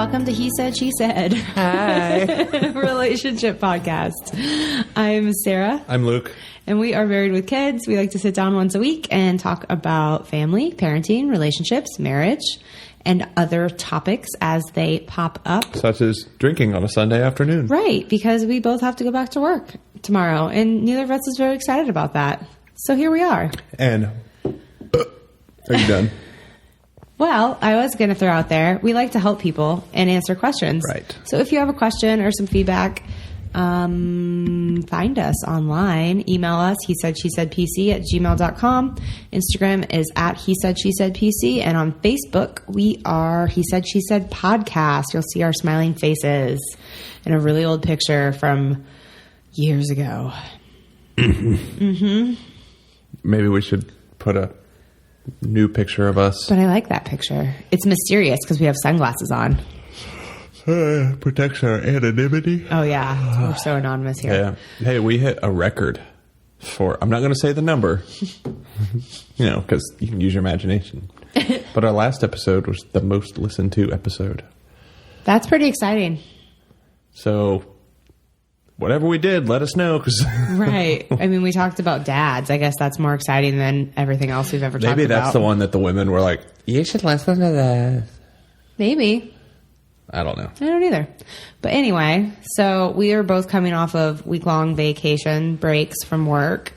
welcome to He Said, She Said. Hi. Relationship podcast. I'm Sarah. I'm Luke. And we are married with kids. We like to sit down once a week and talk about family, parenting, relationships, marriage, and other topics as they pop up. Such as drinking on a Sunday afternoon. Right, because we both have to go back to work tomorrow, and neither of us is very excited about that. So here we are. And are you done? Well, I was going to throw out there, we like to help people and answer questions. Right. So if you have a question or some feedback, find us online. Email us, he said, she said, PC at gmail.com. Instagram is at he said, she said, PC. And on Facebook, we are He Said, She Said Podcast. You'll see our smiling faces in a really old picture from years ago. Mm-hmm. Maybe we should put a new picture of us. But I like that picture. It's mysterious because we have sunglasses on. Protects our anonymity. Oh, yeah. We're so anonymous here. Yeah. Hey, we hit a record for, I'm not going to say the number, because you can use your imagination. But our last episode was the most listened to episode. That's pretty exciting. So whatever we did, let us know. Right. I mean, we talked about dads. I guess that's more exciting than everything else we've ever talked about. Maybe that's the one that the women were like, you should listen to this. Maybe. I don't know. I don't either. But anyway, so we are both coming off of week-long vacation breaks from work.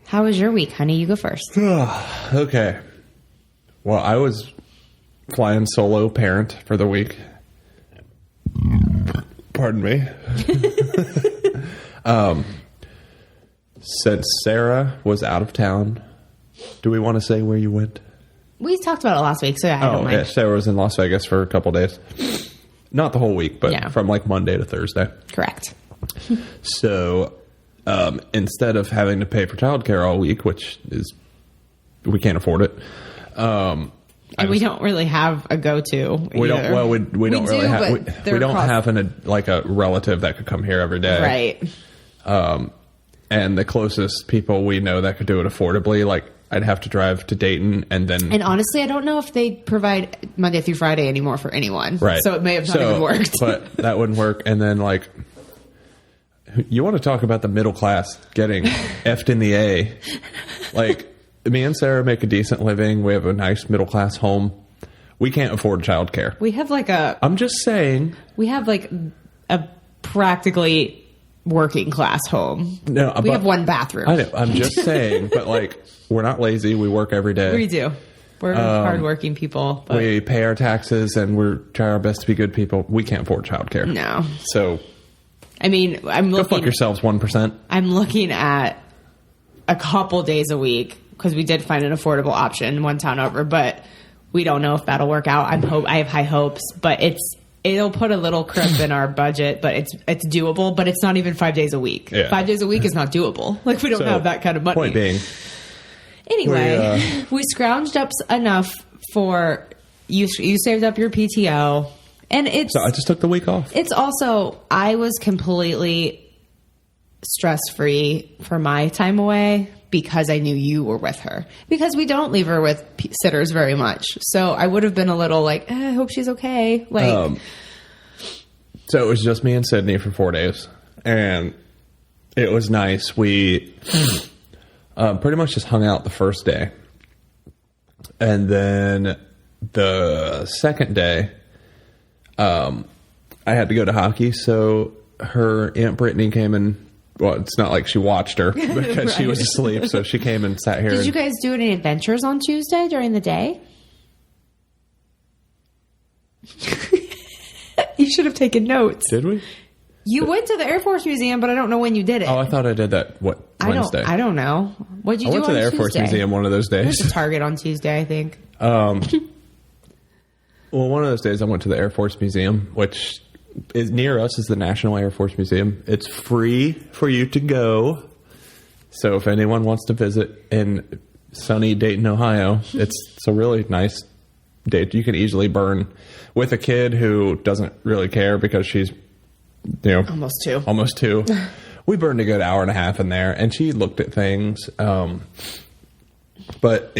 How was your week, honey? You go first. Okay. Well, I was flying solo parent for the week. Pardon me. Since Sara was out of town, do we want to say where you went? We talked about it last week, so I don't mind. Yeah, Sarah was in Las Vegas for a couple days. Not the whole week, but from like Monday to Thursday. Correct. So instead of having to pay for childcare all week, which is, we can't afford it. And we don't really have a go-to. We don't. Well, we don't really have. We don't have a relative that could come here every day, right? And the closest people we know that could do it affordably, like I'd have to drive to Dayton and then. And honestly, I don't know if they provide Monday through Friday anymore for anyone. Right. So it may have not even worked. But that wouldn't work. And then you want to talk about the middle class getting effed in the A, like. Me and Sarah make a decent living. We have a nice middle class home. We can't afford childcare. We have I'm just saying. We have a practically working class home. No, we have one bathroom. I know. I'm just saying, but we're not lazy. We work every day. We do. We're hardworking people. But we pay our taxes and we're trying our best to be good people. We can't afford childcare. No. So, I mean, go fuck yourselves 1%. I'm looking at a couple days a week. Because we did find an affordable option one town over, but we don't know if that'll work out. I have high hopes, but it'll put a little crimp in our budget, but it's doable. But it's not even 5 days a week. Yeah. 5 days a week is not doable. We don't have that kind of money. Point being, anyway, we scrounged up enough for you. You saved up your PTO, and so I just took the week off. It's also I was completely stress free for my time away. Because I knew you were with her. Because we don't leave her with sitters very much. So I would have been a little I hope she's okay. So it was just me and Sydney for 4 days. And it was nice. We pretty much just hung out the first day. And then the second day, I had to go to hockey. So her Aunt Brittany came and well, it's not like she watched her because right. She was asleep. So she came and sat here. Did you guys do any adventures on Tuesday during the day? You should have taken notes. Did we? You went to the Air Force Museum, but I don't know when you did it. Oh, I thought I did that, Wednesday? I don't know. What did you do on Tuesday? I went to the Air Force Museum one of those days. There's a Target on Tuesday, I think. Well, one of those days I went to the Air Force Museum, which is near us, is the National Air Force Museum. It's free for you to go. So if anyone wants to visit in sunny Dayton, Ohio, it's a really nice date. You can easily burn with a kid who doesn't really care because she's, almost two. We burned a good hour and a half in there, and she looked at things. But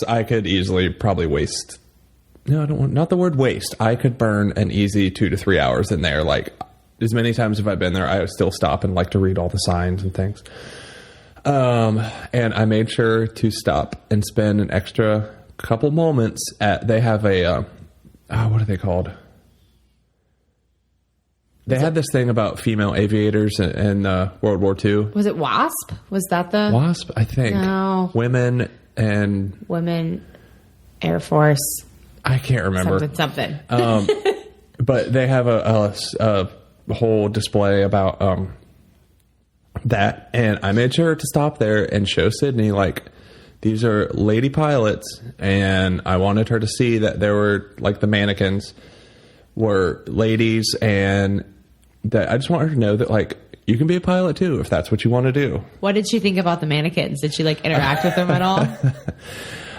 I could easily probably waste no, I don't want, not the word waste. I could burn an easy 2 to 3 hours in there. Like, as many times as I've been there, I would still stop and like to read all the signs and things. And I made sure to stop and spend an extra couple moments they have a, what are they called? They had this thing about female aviators in World War II. Was it WASP? Was that the... WASP, I think. No. Women Air Force. I can't remember. Something. But they have a whole display about that. And I made sure to stop there and show Sydney, like, these are lady pilots. And I wanted her to see that there were, like, the mannequins were ladies, and that I just want her to know that, like, you can be a pilot too if that's what you want to do. What did she think about the mannequins? Did she like interact with them at all?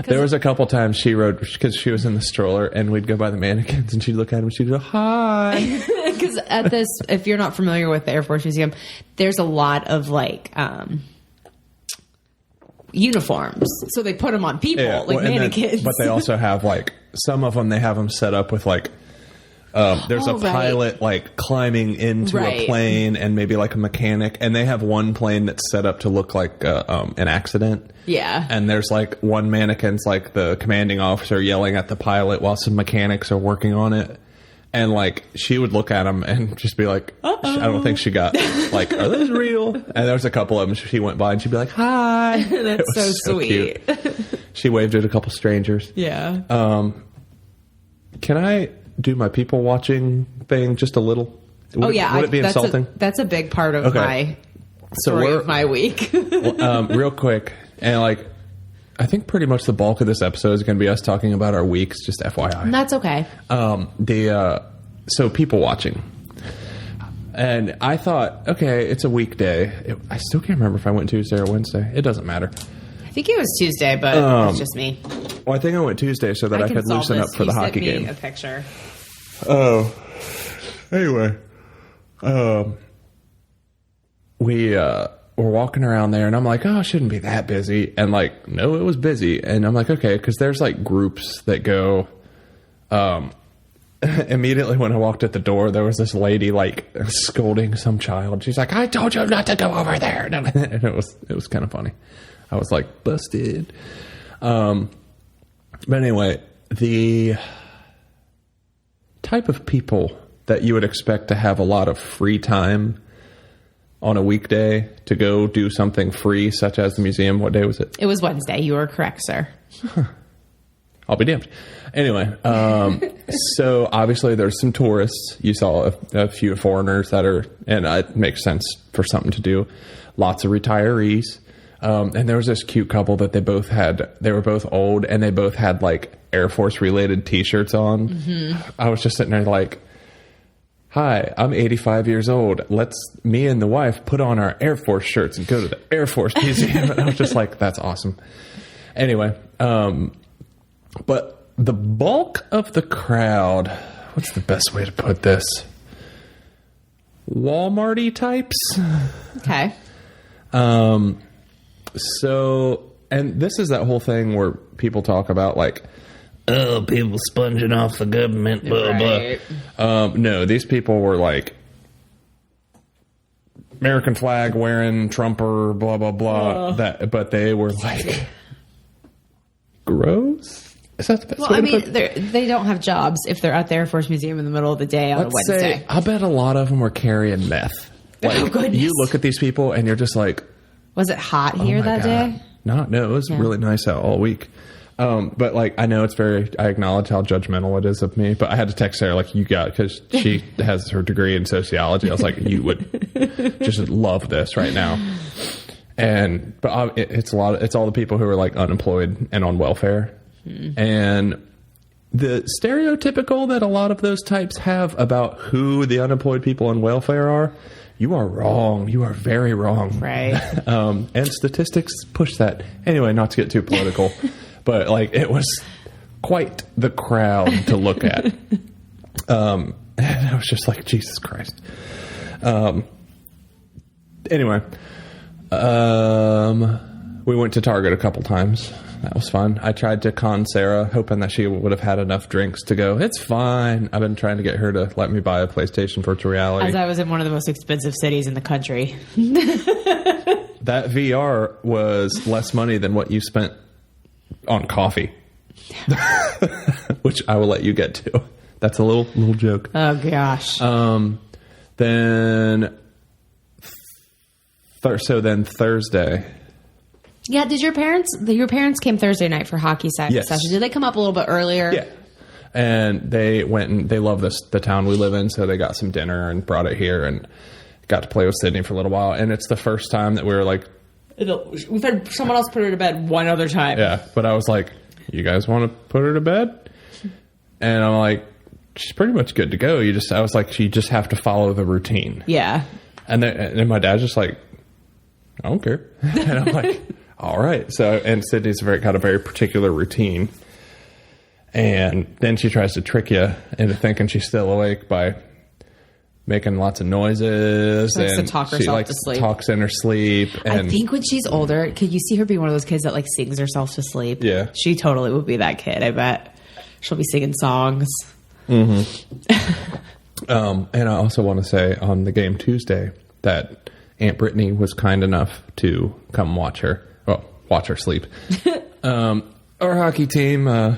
There was a couple times she rode, because she was in the stroller, and we'd go by the mannequins and she'd look at them and she'd go, hi. Because at this, if you're not familiar with the Air Force Museum, there's a lot of like uniforms. So they put them on people, mannequins. But they also have like, some of them, they have them set up with like, there's a pilot like climbing into a plane, and maybe like a mechanic, and they have one plane that's set up to look like an accident. Yeah. And there's like one mannequin's like the commanding officer yelling at the pilot while some mechanics are working on it. And like, she would look at him and just be like, I don't think she got like, are those real? And there was a couple of them she went by and she'd be like, hi. That's so sweet. She waved at a couple strangers. Yeah. Can I do my people watching thing just a little? Would it be insulting? That's a big part of my story of my week. Real quick, and like, I think pretty much the bulk of this episode is going to be us talking about our weeks, just FYI. And that's okay. So people watching. And I thought, okay, it's a weekday. I still can't remember if I went Tuesday or Wednesday. It doesn't matter. I think it was Tuesday, but it's just me. Well, I think I went Tuesday so that I could loosen up for the hockey game. A picture. Oh. Anyway. We were walking around there, and I'm like, oh, it shouldn't be that busy. And like, no, it was busy. And I'm like, okay, because there's like groups that go. Immediately when I walked at the door, there was this lady like scolding some child. She's like, I told you not to go over there. And it was kind of funny. I was like, busted. But anyway, the type of people that you would expect to have a lot of free time on a weekday to go do something free, such as the museum. What day was it? It was Wednesday. You were correct, sir. I'll be damned. Anyway, so obviously there's some tourists. You saw a few foreigners that are, and it makes sense for something to do. Lots of retirees. And there was this cute couple that they were both old, and they both had like Air Force related t-shirts on. Mm-hmm. I was just sitting there like, hi, I'm 85 years old. Me and the wife put on our Air Force shirts and go to the Air Force Museum. And I was just like, that's awesome. Anyway, but the bulk of the crowd, what's the best way to put this? Walmart-y types. Okay. So, and this is that whole thing where people talk about like, oh, people sponging off the government, blah, right. blah. No, these people were like American flag wearing Trumper, blah, blah, blah. But they were like gross. Is that the best way to put it? They don't have jobs if they're at the Air Force Museum in the middle of the day on a Wednesday. I bet a lot of them were carrying meth. Like, oh, goodness. You look at these people and you're just like, was it hot here that day? No, it was really nice out all week. But like, I know I acknowledge how judgmental it is of me, but I had to text Sarah, like, because she has her degree in sociology. I was like, you would just love this right now. But it's all the people who are like unemployed and on welfare. And the stereotypical that a lot of those types have about who the unemployed people on welfare are, you are wrong. You are very wrong. Right. And statistics push that. Anyway, not to get too political, but like, it was quite the crowd to look at. And I was just like, Jesus Christ. Anyway, we went to Target a couple times. that was fun. I tried to con Sara, hoping that she would have had enough drinks to go, it's fine. I've been trying to get her to let me buy a PlayStation virtual reality. As I was in one of the most expensive cities in the country. That VR was less money than what you spent on coffee. Which I will let you get to. That's a little joke. Oh, gosh. Then Thursday. Yeah, did your parents came Thursday night for hockey session? Did they come up a little bit earlier? Yeah. And they went and they love the town we live in, so they got some dinner and brought it here and got to play with Sydney for a little while. And it's the first time that we were like... We've had someone else put her to bed one other time. Yeah, but I was like, you guys want to put her to bed? And I'm like, she's pretty much good to go. I was like, you just have to follow the routine. Yeah. And then my dad's just like, I don't care. And I'm like, all right. So, and Sydney's got a very particular routine. And then she tries to trick you into thinking she's still awake by making lots of noises. She likes to talk herself to sleep. Talks in her sleep. And I think when she's older, could you see her being one of those kids that like sings herself to sleep? Yeah. She totally would be that kid, I bet. She'll be singing songs. Mm-hmm. And I also want to say on the game Tuesday that Aunt Brittany was kind enough to come watch her sleep. Our hockey team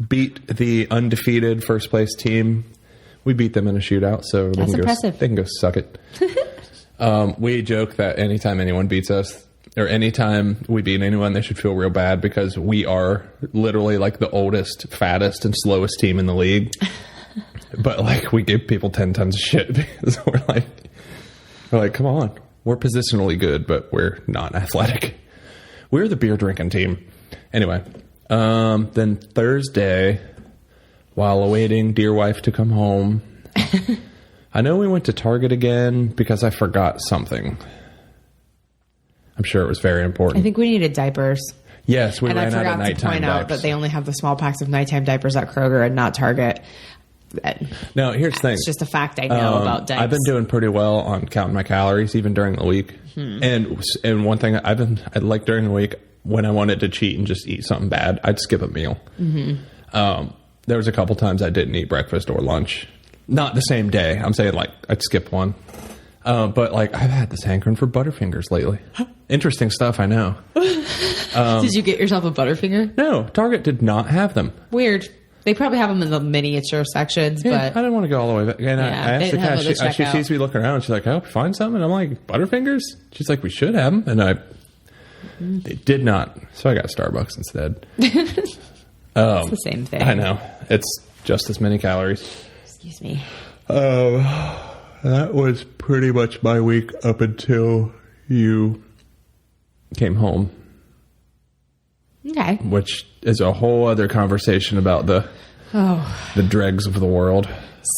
beat the undefeated first place team. We beat them in a shootout, so that's impressive. They can go suck it. We joke that anytime anyone beats us, or anytime we beat anyone, they should feel real bad because we are literally like the oldest, fattest, and slowest team in the league. But like we give people 10 tons of shit because we're like, come on, we're positionally good, but we're not athletic. We're the beer drinking team. Anyway, then Thursday, while awaiting dear wife to come home, I know we went to Target again because I forgot something. I'm sure it was very important. I think we needed diapers. Yes, we ran out of nighttime diapers. And I forgot to point out that they only have the small packs of nighttime diapers at Kroger and not Target. No, here's the thing. It's just a fact I know about diapers. I've been doing pretty well on counting my calories even during the week. And one thing I like during the week when I wanted to cheat and just eat something bad, I'd skip a meal. There was a couple times I didn't eat breakfast or lunch. Not the same day. I'm saying like I'd skip one. But like I've had this hankering for Butterfingers lately. Interesting stuff, I know. Did you get yourself a Butterfinger? No, Target did not have them. Weird. They probably have them in the miniature sections, but I didn't want to go all the way back. And I asked the cashier, she sees me looking around. She's like, "Oh, find something." And I'm like, "Butterfingers?" She's like, "We should have them," and they did not. So I got Starbucks instead. It's the same thing. I know. It's just as many calories. Excuse me. That was pretty much my week up until you came home. Okay. Which is a whole other conversation about the dregs of the world.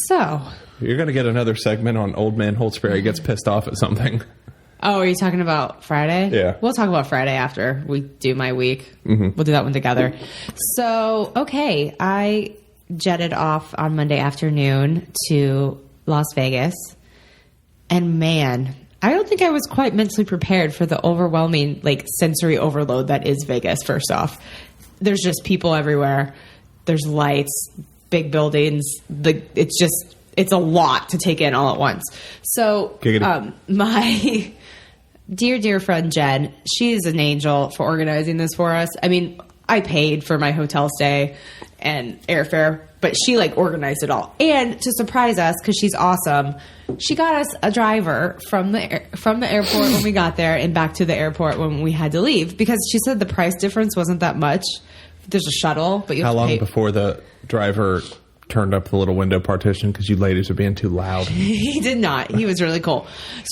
So. You're going to get another segment on Old Man Holtzberry gets pissed off at something. Oh, are you talking about Friday? Yeah. We'll talk about Friday after we do my week. We'll do that one together. So, okay. I jetted off on Monday afternoon to Las Vegas. And man, I don't think I was quite mentally prepared for the overwhelming, like, sensory overload that is Vegas, first off. There's just people everywhere. There's lights, big buildings. It's a lot to take in all at once. So, my dear friend Jen, she is an angel for organizing this for us. I mean, I paid for my hotel stay and airfare, but she like organized it all. And to surprise us, because she's awesome, she got us a driver from the airport when we got there and back to the airport when we had to leave, because she said the price difference wasn't that much. There's a shuttle, but you have to pay. How long before the driver turned up the little window partition because you ladies are being too loud? He did not. He was really cool.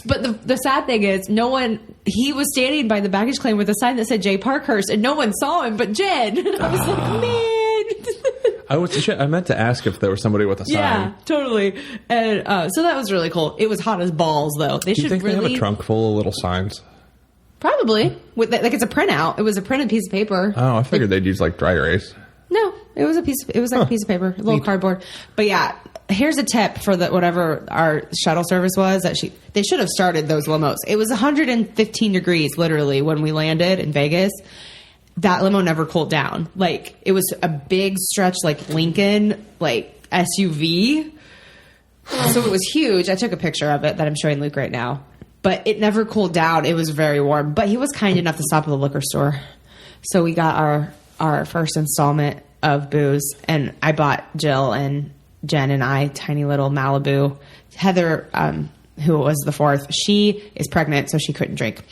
But the sad thing is, he was standing by the baggage claim with a sign that said Jay Parkhurst, and no one saw him but Jen. And I was like, man. I meant to ask if there was somebody with a sign. Yeah, totally. And so that was really cool. It was hot as balls, though. Do you think they have a trunk full of little signs? Probably. Like it's a printout. It was a printed piece of paper. Oh, I figured they'd use like dry erase. No, it was a piece of paper, a little cardboard. But yeah, here's a tip for whatever our shuttle service was they should have started those limos. It was 115 degrees literally when we landed in Vegas. that limo never cooled down. Like, it was a big stretch, like Lincoln, like SUV. So it was huge. I took a picture of it that I'm showing Luke right now. But it never cooled down. It was very warm. But he was kind enough to stop at the liquor store. So we got our first installment of booze. And I bought Jill and Jen and I tiny little Malibu. Heather, who was the fourth, she is pregnant, so she couldn't drink.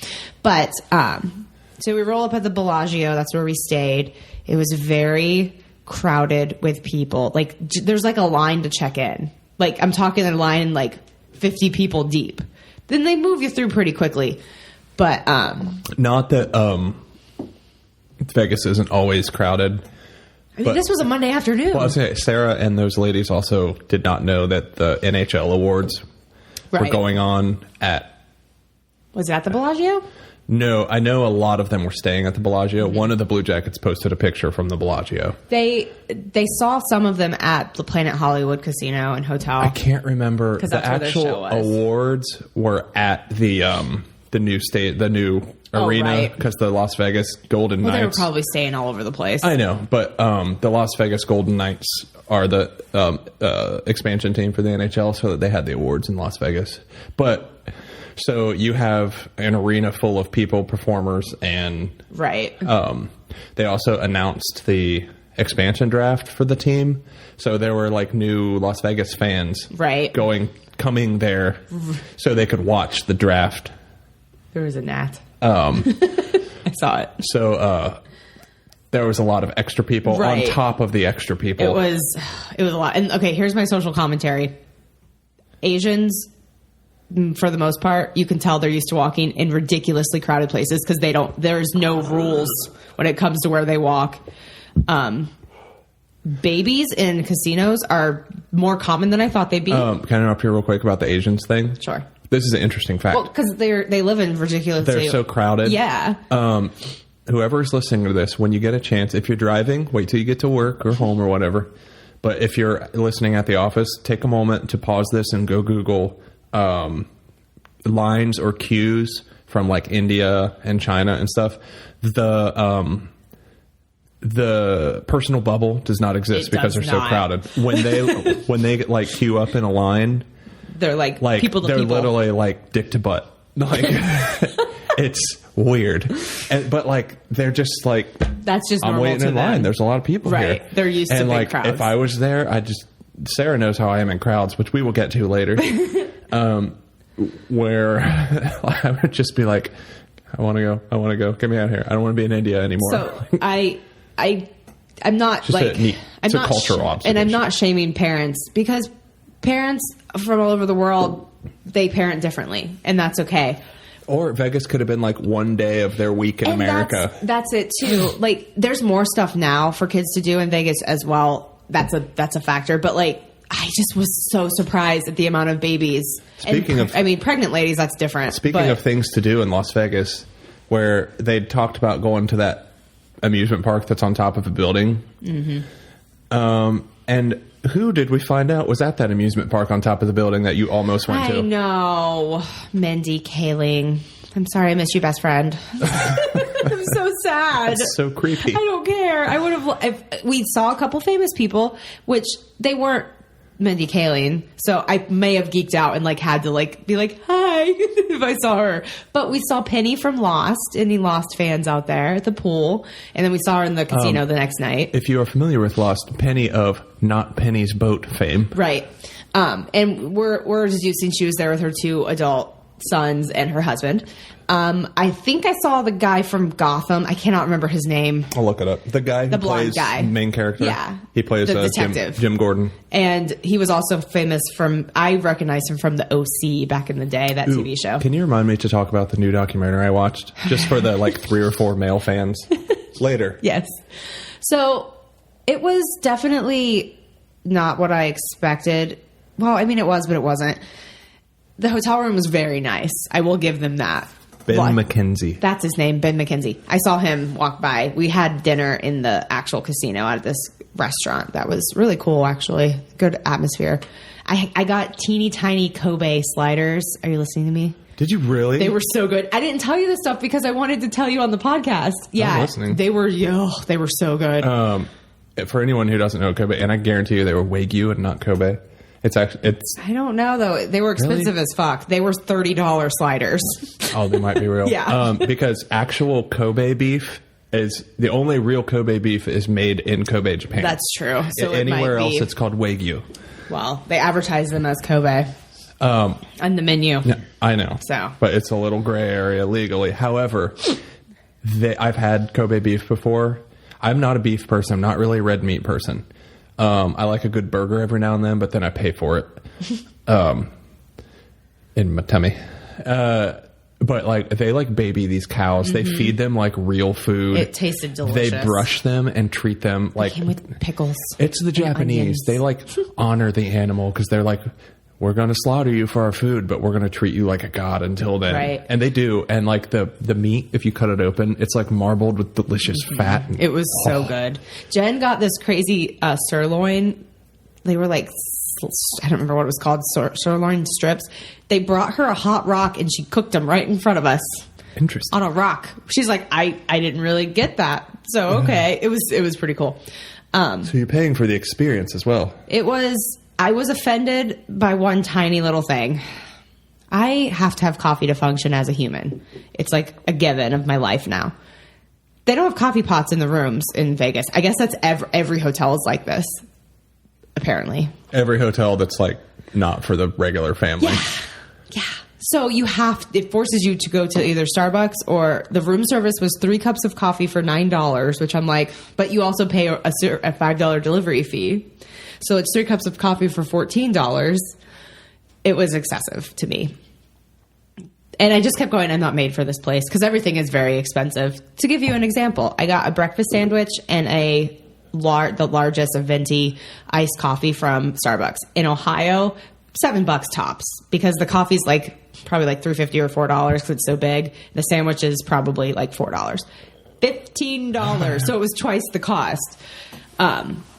But so we roll up at the Bellagio. That's where we stayed. It was very crowded with people. Like, there's like a line to check in. Like, I'm talking a line like 50 people deep. Then they move you through pretty quickly. But not that Vegas isn't always crowded. I mean, this was a Monday afternoon. Well, I was saying, Sarah and those ladies also did not know that the NHL awards were going on at... Was it at the Bellagio? No, I know a lot of them were staying at the Bellagio. Mm-hmm. One of the Blue Jackets posted a picture from the Bellagio. They saw some of them at the Planet Hollywood Casino and Hotel. I can't remember. The actual awards were at the new arena, because the Las Vegas Golden Knights. They were probably staying all over the place. I know, but the Las Vegas Golden Knights are the expansion team for the NHL, so that they had the awards in Las Vegas. But so you have an arena full of people, performers, and they also announced the expansion draft for the team. So there were like new Las Vegas fans coming there so they could watch the draft. There was a gnat. I saw it. So there was a lot of extra people on top of the extra people. It was a lot. And okay, here's my social commentary. Asians, for the most part, you can tell they're used to walking in ridiculously crowded places because there's no rules when it comes to where they walk. Babies in casinos are more common than I thought they'd be. Can I interrupt here real quick about the Asians thing? Sure. This is an interesting fact. Well, because they live in ridiculously... They're so crowded. Yeah. Whoever's listening to this, when you get a chance, if you're driving, wait till you get to work or home or whatever. But if you're listening at the office, take a moment to pause this and go Google lines or queues from like India and China and stuff. The personal bubble does not exist because they're so crowded. When they like queue up in a line, they're like people to they're people. Literally like dick to butt. Like it's weird, but like they're just like, that's just I'm waiting in line. There's a lot of people here. They're used to big crowds. If I was there, Sarah knows how I am in crowds, which we will get to later. Where I would just be like, I want to go. Get me out of here. I don't want to be in India anymore. So I'm not just like it's a cultural observation. And I'm not shaming parents, because parents from all over the world, they parent differently, and that's okay. Or Vegas could have been like one day of their week in America. That's it too. Like, there's more stuff now for kids to do in Vegas as well. That's a factor. But like, I just was so surprised at the amount of babies. Pregnant ladies, that's different. Speaking of things to do in Las Vegas, where they talked about going to that amusement park that's on top of a building. Mm-hmm. And who did we find out was at that amusement park on top of the building that you almost went to? I know. Mindy Kaling. I'm sorry I missed you, best friend. I'm so sad. It's so creepy. I don't care. I would have... We saw a couple famous people, which they weren't Mindy Kaling, so I may have geeked out and like had to like be like, hi, if I saw her. But we saw Penny from Lost. Any Lost fans out there at the pool? And then we saw her in the casino the next night. If you are familiar with Lost, Penny of Not Penny's Boat fame. Right. And we're deducing she was there with her 2 adult sons and her husband. I think I saw the guy from Gotham. I cannot remember his name. I'll look it up. The guy who plays the main character. Yeah. He plays the detective. Jim Gordon. And he was also famous I recognized him from the OC back in the day, that TV show. Can you remind me to talk about the new documentary I watched? Just for the like 3 or 4 male fans. Later. Yes. So it was definitely not what I expected. Well, I mean, it was, but it wasn't. The hotel room was very nice. I will give them that. Ben McKenzie. That's his name, Ben McKenzie. I saw him walk by. We had dinner in the actual casino at this restaurant. That was really cool, actually. Good atmosphere. I got teeny tiny Kobe sliders. Are you listening to me? Did you really? They were so good. I didn't tell you this stuff because I wanted to tell you on the podcast. Yeah, they were so good. For anyone who doesn't know Kobe, and I guarantee you they were Wagyu and not Kobe. I don't know though. They were expensive really? As fuck. They were $30 sliders. Oh, they might be real. Yeah. Because actual Kobe beef is the only real Kobe beef is made in Kobe, Japan. That's true. So anywhere else, it's called Wagyu. Well, they advertise them as Kobe on the menu. Yeah, I know. So, but it's a little gray area legally. However, I've had Kobe beef before. I'm not a beef person. I'm not really a red meat person. I like a good burger every now and then, but then I pay for it in my tummy. But like they like baby these cows. They feed them like real food. It tasted delicious. They brush them and treat them like came with pickles. It's the Japanese. Onions. They like honor the animal because they're like, we're going to slaughter you for our food, but we're going to treat you like a god until then. Right. And they do. And like the meat, if you cut it open, it's like marbled with delicious fat. It was so good. Jen got this crazy sirloin. They were like, I don't remember what it was called, sirloin strips. They brought her a hot rock and she cooked them right in front of us. Interesting. On a rock. She's like, I didn't really get that. So, okay. It was pretty cool. So you're paying for the experience as well. I was offended by one tiny little thing. I have to have coffee to function as a human. It's like a given of my life now. They don't have coffee pots in the rooms in Vegas. I guess that's every hotel is like this, apparently. Every hotel that's like not for the regular family. Yeah. So it forces you to go to either Starbucks or the room service was 3 cups of coffee for $9, which I'm like, but you also pay a $5 delivery fee. So it's 3 cups of coffee for $14. It was excessive to me. And I just kept going, I'm not made for this place because everything is very expensive. To give you an example, I got a breakfast sandwich and the largest of venti iced coffee from Starbucks. In Ohio, $7 tops because the coffee's like probably like $3.50 or $4 because it's so big. The sandwich is probably like $4. $15. So it was twice the cost.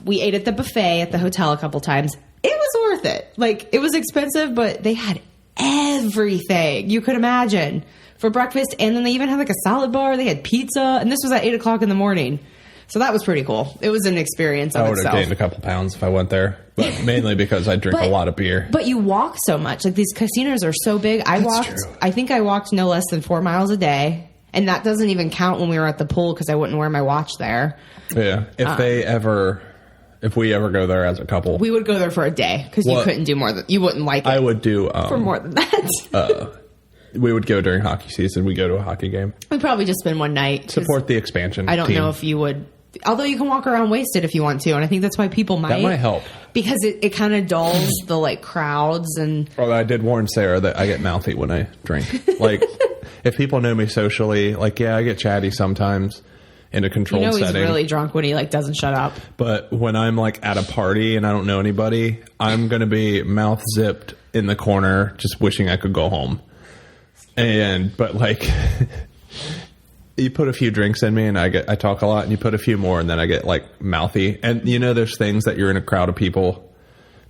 We ate at the buffet at the hotel a couple times. It was worth it. Like, it was expensive, but they had everything you could imagine for breakfast. And then they even had like a salad bar. They had pizza. And this was at 8 o'clock in the morning. So that was pretty cool. It was an experience of itself. I would have gained a couple pounds if I went there. But mainly because I drink a lot of beer. But you walk so much. Like, these casinos are so big. I think I walked no less than 4 miles a day. And that doesn't even count when we were at the pool because I wouldn't wear my watch there. Yeah. If we ever go there as a couple. We would go there for a day because you couldn't do more than... You wouldn't like it. I would do... for more than that. We would go during hockey season. We go to a hockey game. We'd probably just spend one night. Support the expansion I don't know if you would... Although you can walk around wasted if you want to. And I think that's why people might. That might help. Because it kind of dulls the like crowds and... Well, I did warn Sarah that I get mouthy when I drink. Like, if people know me socially, like, yeah, I get chatty sometimes in a controlled setting. He's really drunk when he like doesn't shut up. But when I'm like at a party and I don't know anybody, I'm going to be mouth zipped in the corner just wishing I could go home. But like... You put a few drinks in me and I talk a lot, and you put a few more and then I get like mouthy. And you know, there's things that you're in a crowd of people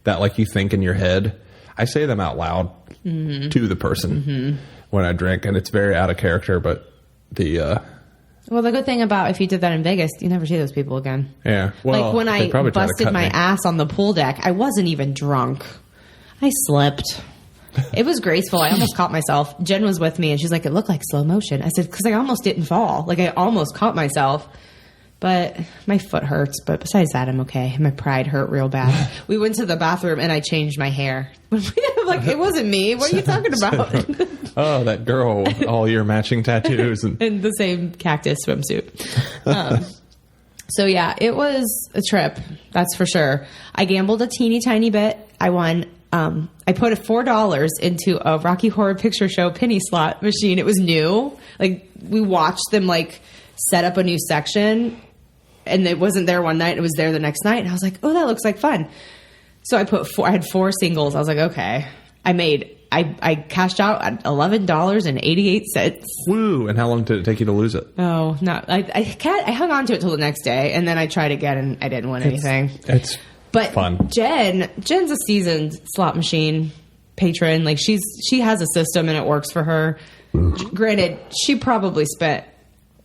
that like you think in your head. I say them out loud to the person when I drink, and it's very out of character, but well, the good thing about if you did that in Vegas, you never see those people again. Yeah. Well, like when I busted my ass on the pool deck, I wasn't even drunk. I slipped. It was graceful. I almost caught myself. Jen was with me, and she's like, it looked like slow motion. I said, because I almost didn't fall. Like, I almost caught myself. But my foot hurts. But besides that, I'm okay. My pride hurt real bad. We went to the bathroom, and I changed my hair. Like, it wasn't me. What are you talking about? Oh, that girl with all your matching tattoos. And the same cactus swimsuit. So, yeah, it was a trip. That's for sure. I gambled a teeny tiny bit. I won... I put $4 into a Rocky Horror Picture Show penny slot machine. It was new. Like, we watched them like set up a new section, and it wasn't there one night. It was there the next night, and I was like, "Oh, that looks like fun." So I had 4 singles. I was like, "Okay." I cashed out at $11.88. Woo! And how long did it take you to lose it? Oh, no, I hung on to it till the next day, and then I tried again, and I didn't win anything. It's But fun. Jen's a seasoned slot machine patron. Like she has a system and it works for her. Granted, she probably spent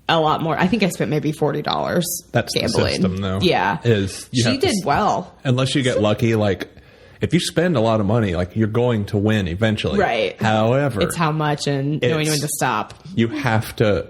a lot more. I think I spent maybe $40 That's gambling. The system, though. Yeah. She did well. Unless you get lucky, like, if you spend a lot of money, like, you're going to win eventually. Right. However, it's how much and knowing when to stop. You have to.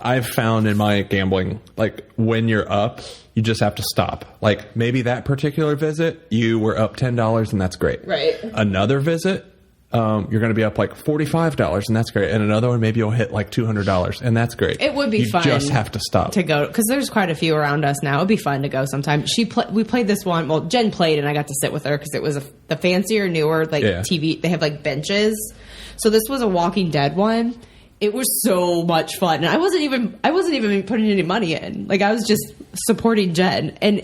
I've found in my gambling, like, when you're up, you just have to stop. Like, maybe that particular visit, you were up $10 and that's great. Right. Another visit, you're going to be up like $45 and that's great. And another one, maybe you'll hit like $200 and that's great. It would be fun. You just have to stop to go, because there's quite a few around us now. It'd be fun to go sometime. We played this one. Well, Jen played and I got to sit with her because it was the fancier, newer TV. They have like benches. So this was a Walking Dead one. It was so much fun, and I wasn't even putting any money in. Like, I was just supporting Jen, and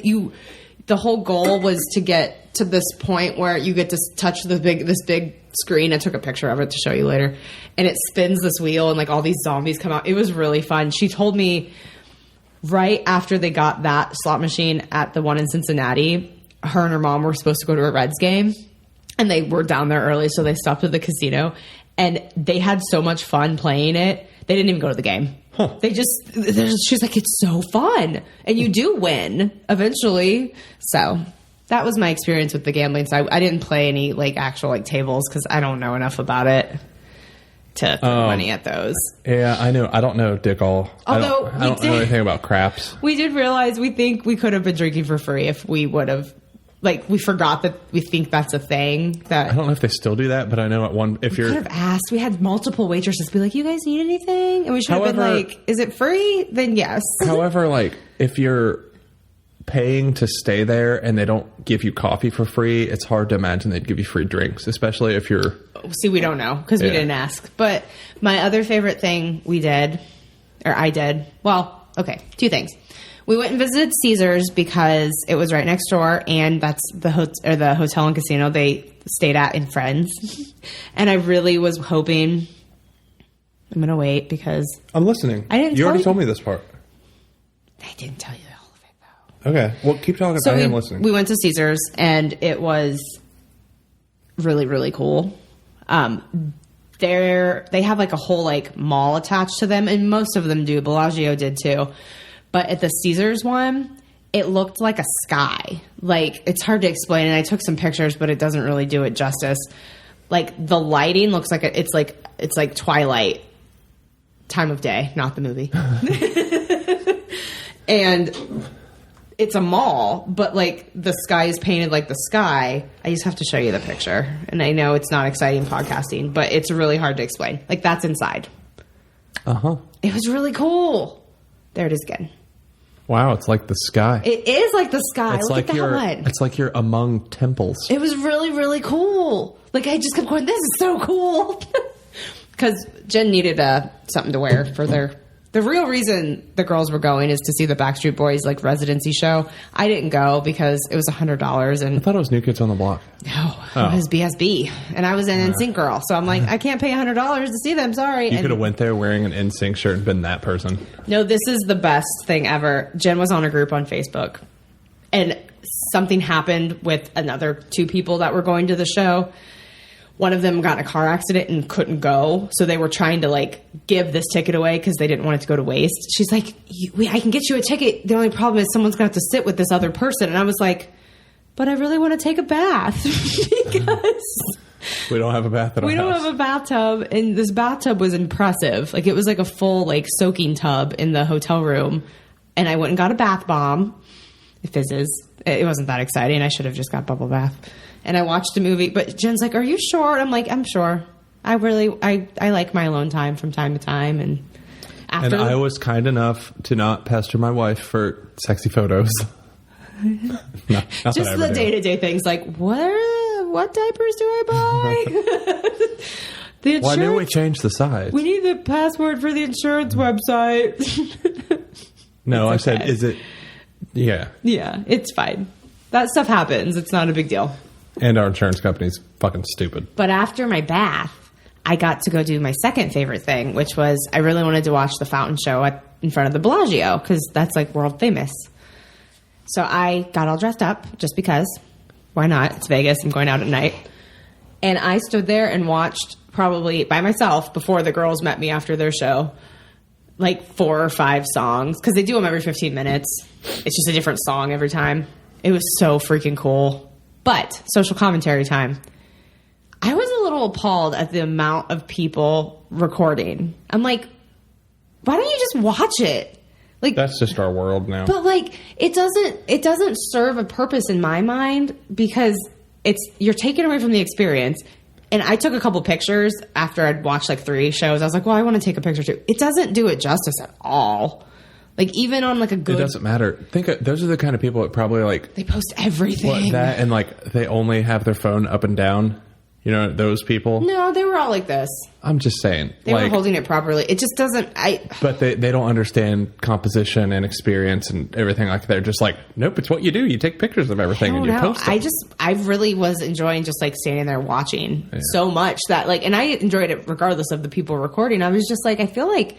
the whole goal was to get to this point where you get to touch this big screen. I took a picture of it to show you later, and it spins this wheel, and like all these zombies come out. It was really fun. She told me right after they got that slot machine at the one in Cincinnati, her and her mom were supposed to go to a Reds game, and they were down there early, so they stopped at the casino. And they had so much fun playing it. They didn't even go to the game. Huh. She's like, it's so fun. And you do win eventually. So that was my experience with the gambling. So I didn't play any like actual like tables because I don't know enough about it to throw money at those. Yeah, I know. I don't know dick all. Although I don't know anything about craps. We did realize we think we could have been drinking for free if we would have. Like, we forgot that we think that's a thing. That I don't know if they still do that, but I know if you're... We could have asked. We had multiple waitresses be like, you guys need anything? And we should have been like, is it free? Then yes. However, like, if you're paying to stay there and they don't give you coffee for free, it's hard to imagine they'd give you free drinks, especially if you're... See, we don't know because we didn't ask. But my other favorite thing I did, well, okay, two things. We went and visited Caesars because it was right next door, and that's the hotel and casino they stayed at in Friends. And I really was hoping... I'm going to wait because... I'm listening. You already told me this part. I didn't tell you all of it, though. Okay. Well, keep talking. I am listening. We went to Caesars, and it was really, really cool. They have like a whole like mall attached to them, and most of them do. Bellagio did too. But at the Caesars one, it looked like a sky. Like, it's hard to explain, and I took some pictures, but it doesn't really do it justice. Like, the lighting looks like it's like Twilight time of day, not the movie. And it's a mall, but like the sky is painted like the sky. I just have to show you the picture. And I know it's not exciting podcasting, but it's really hard to explain. Like, that's inside. Uh-huh. It was really cool. There it is again. Wow, it's like the sky. It is like the sky. It's Look like at the HUD. It's like you're among temples. It was really, really cool. Like, I just kept going, this is so cool. Because Jen needed something to wear for the real reason the girls were going is to see the Backstreet Boys like residency show. I didn't go because it was $100, and I thought it was New Kids on the Block. No, it was BSB, and I was an NSYNC girl, so I'm like, I can't pay $100 to see them. Sorry. You could have went there wearing an NSYNC shirt and been that person. No, this is the best thing ever. Jen was on a group on Facebook, and something happened with another two people that were going to the show. One of them got in a car accident and couldn't go. So they were trying to like give this ticket away because they didn't want it to go to waste. She's like, I can get you a ticket. The only problem is someone's going to have to sit with this other person. And I was like, but I really want to take a bath because we don't have a bath at our house. We don't have a bathtub. And this bathtub was impressive. Like, it was like a full like soaking tub in the hotel room. And I went and got a bath bomb. It fizzes. It wasn't that exciting. I should have just got bubble bath. And I watched a movie, but Jen's like, are you sure? I'm like, I'm sure. I like my alone time from time to time. And after. And I was kind enough to not pester my wife for sexy photos. not just the day-to-day things like, what diapers do I buy? The insurance, well, I knew we changed the site. We need the password for the insurance website. No, I said, is it? Yeah. Yeah, it's fine. That stuff happens. It's not a big deal. And our insurance company's fucking stupid. But after my bath, I got to go do my second favorite thing, which was I really wanted to watch the fountain show in front of the Bellagio because that's like world famous. So I got all dressed up just because. Why not? It's Vegas. I'm going out at night. And I stood there and watched probably by myself before the girls met me after their show, like 4 or 5 songs. Because they do them every 15 minutes. It's just a different song every time. It was so freaking cool. But social commentary time. I was a little appalled at the amount of people recording. I'm like, why don't you just watch it? Like, that's just our world now. But like, it doesn't serve a purpose in my mind, because you're taken away from the experience. And I took a couple pictures after I'd watched like 3 shows. I was like, well, I want to take a picture too. It doesn't do it justice at all. Like, even on like a good... It doesn't matter. Those are the kind of people that probably like... They post everything. That and like, they only have their phone up and down. You know, those people. No, they were all like this. I'm just saying. They were holding it properly. It just doesn't... But they don't understand composition and experience and everything like that. They're just like, nope, it's what you do. You take pictures of everything and you post it. I really was enjoying just like standing there watching so much that like... And I enjoyed it regardless of the people recording. I was just like, I feel like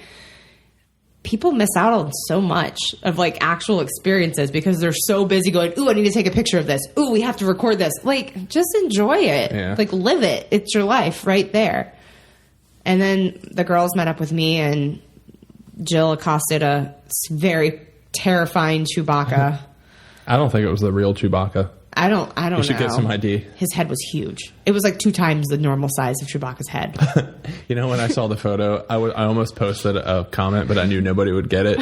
people miss out on so much of like actual experiences because they're so busy going, ooh, I need to take a picture of this. Ooh, we have to record this. Like, just enjoy it. Yeah. Like, live it. It's your life right there. And then the girls met up with me, and Jill accosted a very terrifying Chewbacca. I don't think it was the real Chewbacca. I don't know. You should get some ID. His head was huge. It was like 2 times the normal size of Chewbacca's head. You know, when I saw the photo, I almost posted a comment, but I knew nobody would get it.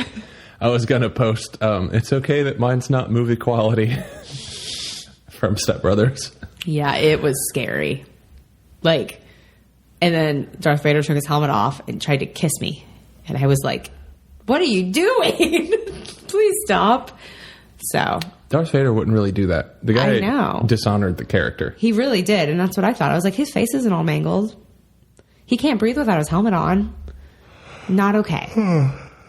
I was going to post, it's okay that mine's not movie quality from Step Brothers. Yeah, it was scary. Like, and then Darth Vader took his helmet off and tried to kiss me. And I was like, what are you doing? Please stop. So... Darth Vader wouldn't really do that. The guy dishonored the character. He really did, and that's what I thought. I was like, his face isn't all mangled. He can't breathe without his helmet on. Not okay.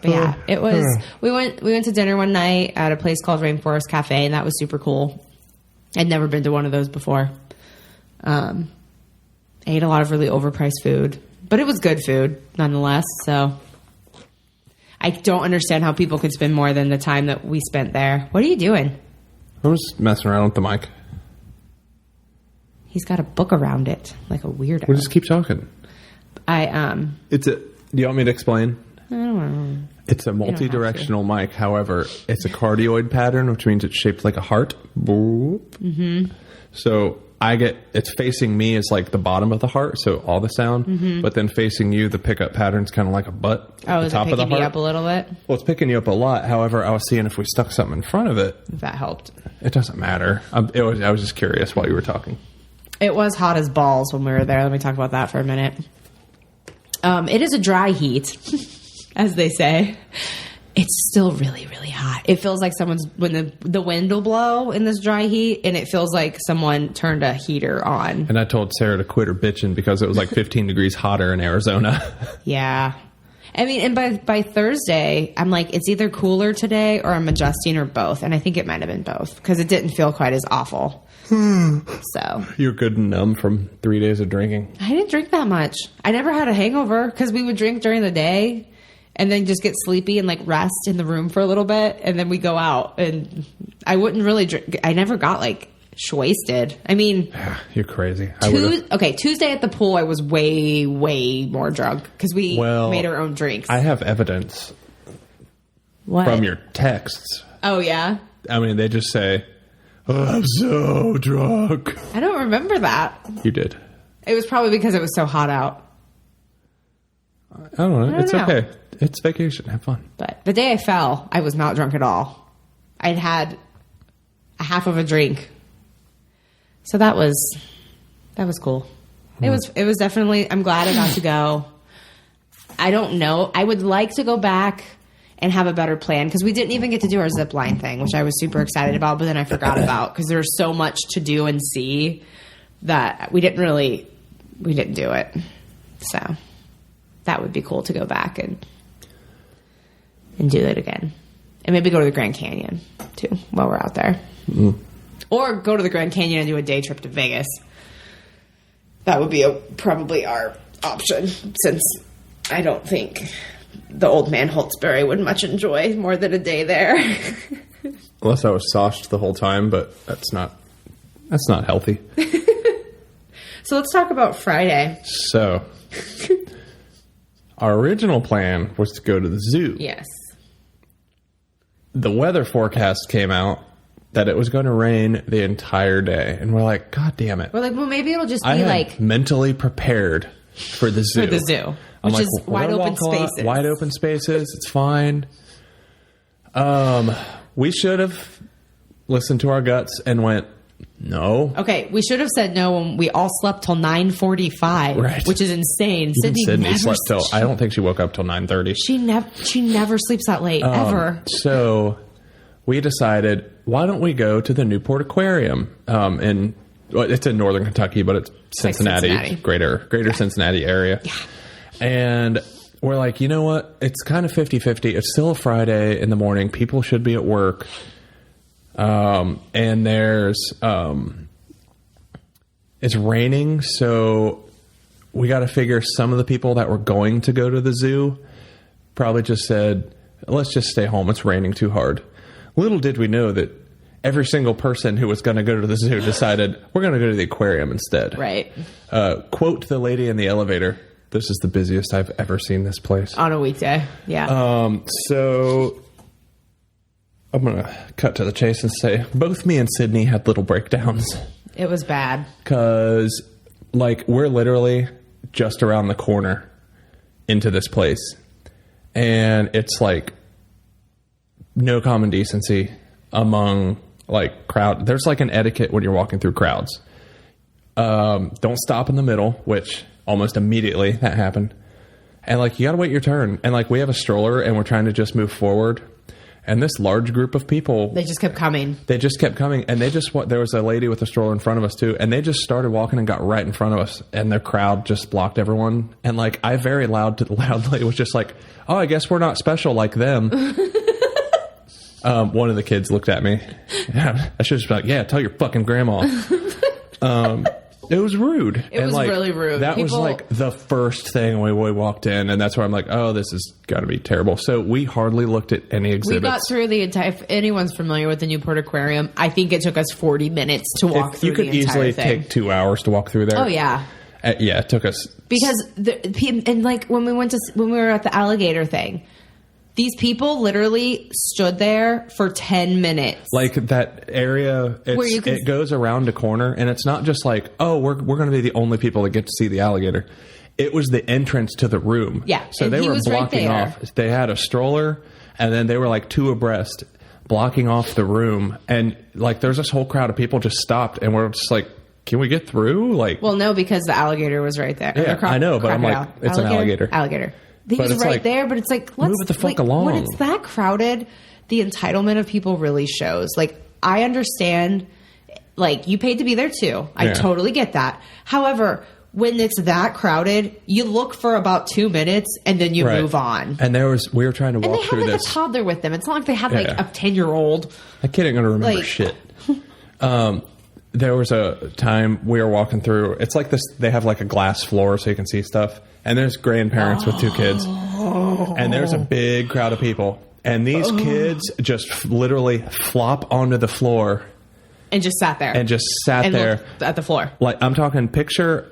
But yeah, it was... We went to dinner one night at a place called Rainforest Cafe, and that was super cool. I'd never been to one of those before. I ate a lot of really overpriced food, but it was good food nonetheless, so... I don't understand how people could spend more than the time that we spent there. What are you doing? I was messing around with the mic. He's got a book around it, like a weirdo. We'll just keep talking. Do you want me to explain? I don't know. It's a multi-directional mic. However, it's a cardioid pattern, which means it's shaped like a heart. Mm-hmm. So it's facing me as like the bottom of the heart, so all the sound. Mm-hmm. But then facing you, the pickup pattern's kind of like a butt. Oh, is it picking me up a little bit? Well, it's picking you up a lot. However, I was seeing if we stuck something in front of it. If that helped. It doesn't matter. I was just curious while you were talking. It was hot as balls when we were there. Let me talk about that for a minute. It is a dry heat, as they say. It's still really, really hot. It feels like when the wind will blow in this dry heat, and it feels like someone turned a heater on. And I told Sarah to quit her bitching because it was like 15 degrees hotter in Arizona. Yeah. I mean, and by Thursday, I'm like, it's either cooler today or I'm adjusting or both. And I think it might have been both because it didn't feel quite as awful. So you're good and numb from 3 days of drinking. I didn't drink that much. I never had a hangover because we would drink during the day and then just get sleepy and like rest in the room for a little bit. And then we go out, and I wouldn't really drink. I never got like wasted. I mean, you're crazy. Tuesday at the pool, I was way, way more drunk because we made our own drinks. I have evidence from your texts. Oh, yeah? I mean, they just say, oh, I'm so drunk. I don't remember that. You did. It was probably because it was so hot out. I don't know. It's okay. It's vacation. Have fun. But the day I fell, I was not drunk at all. I'd had a half of a drink. So that was cool. It was definitely, I'm glad I got to go. I don't know. I would like to go back and have a better plan because we didn't even get to do our zip line thing, which I was super excited about, but then I forgot about because there's so much to do and see that we didn't do it. So that would be cool to go back and do it again. And maybe go to the Grand Canyon too while we're out there. Mm-hmm. Or go to the Grand Canyon and do a day trip to Vegas. That would be probably our option, since I don't think the old man Holtzberry would much enjoy more than a day there. Unless I was sauced the whole time, but that's not healthy. So let's talk about Friday. So, our original plan was to go to the zoo. Yes. The weather forecast came out that it was going to rain the entire day. And we're like, God damn it. We're like, well, maybe it'll just be I had like... mentally prepared for the zoo. For the zoo. I'm Which like, is wide open spaces. Wide open spaces. It's fine. We should have listened to our guts and went, no. Okay, we should have said no when we all slept till 9:45, right. Which is insane. Sydney slept till... I don't think she woke up till 9:30. She never sleeps that late, ever. So we decided, why don't we go to the Newport Aquarium? It's in Northern Kentucky, but it's Cincinnati, like Cincinnati. greater Cincinnati area. Yeah. And we're like, you know what? It's kind of 50-50. It's still a Friday in the morning. People should be at work. And it's raining, so we got to figure some of the people that were going to go to the zoo probably just said, let's just stay home. It's raining too hard. Little did we know that every single person who was going to go to the zoo decided we're going to go to the aquarium instead. Right. Quote the lady in the elevator. This is the busiest I've ever seen this place. On a weekday. Yeah. So I'm going to cut to the chase and say both me and Sydney had little breakdowns. It was bad. Because, we're literally just around the corner into this place. And it's, no common decency among, crowd. There's, an etiquette when you're walking through crowds. Don't stop in the middle, which almost immediately that happened. And, you got to wait your turn. And, we have a stroller, and we're trying to just move forward. And this large group of people... They just kept coming. And they just... There was a lady with a stroller in front of us, too. And they just started walking and got right in front of us. And the crowd just blocked everyone. And, I very loudly was just like, oh, I guess we're not special like them. One of the kids looked at me. I should have been like, yeah, tell your fucking grandma. It was rude. It was really rude. That was the first thing when we walked in, and that's where I'm like, oh, this is got to be terrible. So we hardly looked at any exhibits. We got through the entire... If anyone's familiar with the Newport Aquarium, I think it took us 40 minutes to walk through the entire thing. You could easily take 2 hours to walk through there. Oh, yeah. Yeah, it took us... Because, when we were at the alligator thing... These people literally stood there for 10 minutes. That area, it goes around a corner, and it's not just we're going to be the only people that get to see the alligator. It was the entrance to the room. Yeah. So they were blocking off. They had a stroller, and then they were two abreast, blocking off the room. And there's this whole crowd of people just stopped, and we're just can we get through? Well, no, because the alligator was right there. Yeah, I know, but I'm it's an alligator. Alligator. He was right there, but it's let's move it the fuck along. When it's that crowded, the entitlement of people really shows. I understand, you paid to be there too. I totally get that. However, when it's that crowded, you look for about 2 minutes and then you move on. And we were trying to walk through this. And they had a toddler with them. It's not like they had a 10-year-old. That kid ain't gonna remember shit. There was a time we were walking through. It's this. They have a glass floor so you can see stuff. And there's grandparents with 2 kids. And there's a big crowd of people. And these kids just literally flop onto the floor. And just sat there. And looked at the floor. I'm talking picture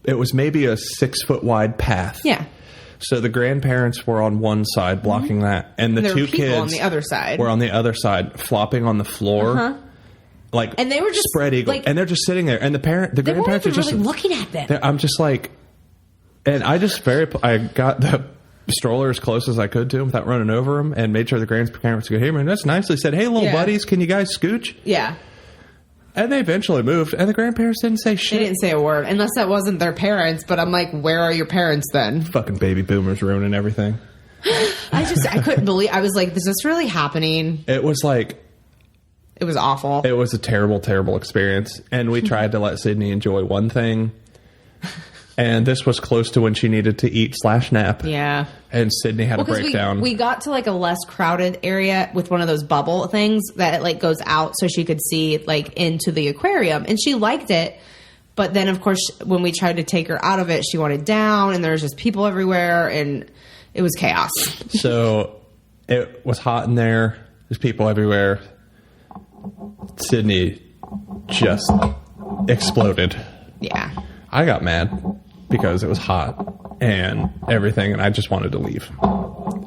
it was maybe a 6-foot wide path. Yeah. So the grandparents were on one side blocking that. And the 2 kids on the other side. Were on the other side flopping on the floor. Uh-huh. And they were just spread eagle. And they're just sitting there. And the grandparents are just really looking at them. I'm just and I just I got the stroller as close as I could to him without running over him, and made sure the grandparents could hear me. And that's nicely said, hey, little buddies, can you guys scooch? Yeah. And they eventually moved, and the grandparents didn't say shit. They didn't say a word, unless that wasn't their parents. But I'm like, where are your parents then? Fucking baby boomers ruining everything. I couldn't believe... I was like, is this really happening? It was It was awful. It was a terrible, terrible experience. And we tried to let Sydney enjoy one thing. And this was close to when she needed to eat/nap. Yeah. And Sydney had a breakdown. We got to a less crowded area with one of those bubble things that goes out so she could see into the aquarium. And she liked it. But then, of course, when we tried to take her out of it, she wanted down, and there was just people everywhere, and it was chaos. So it was hot in there. There's people everywhere. Sydney just exploded. Yeah. I got mad because it was hot and everything, and I just wanted to leave.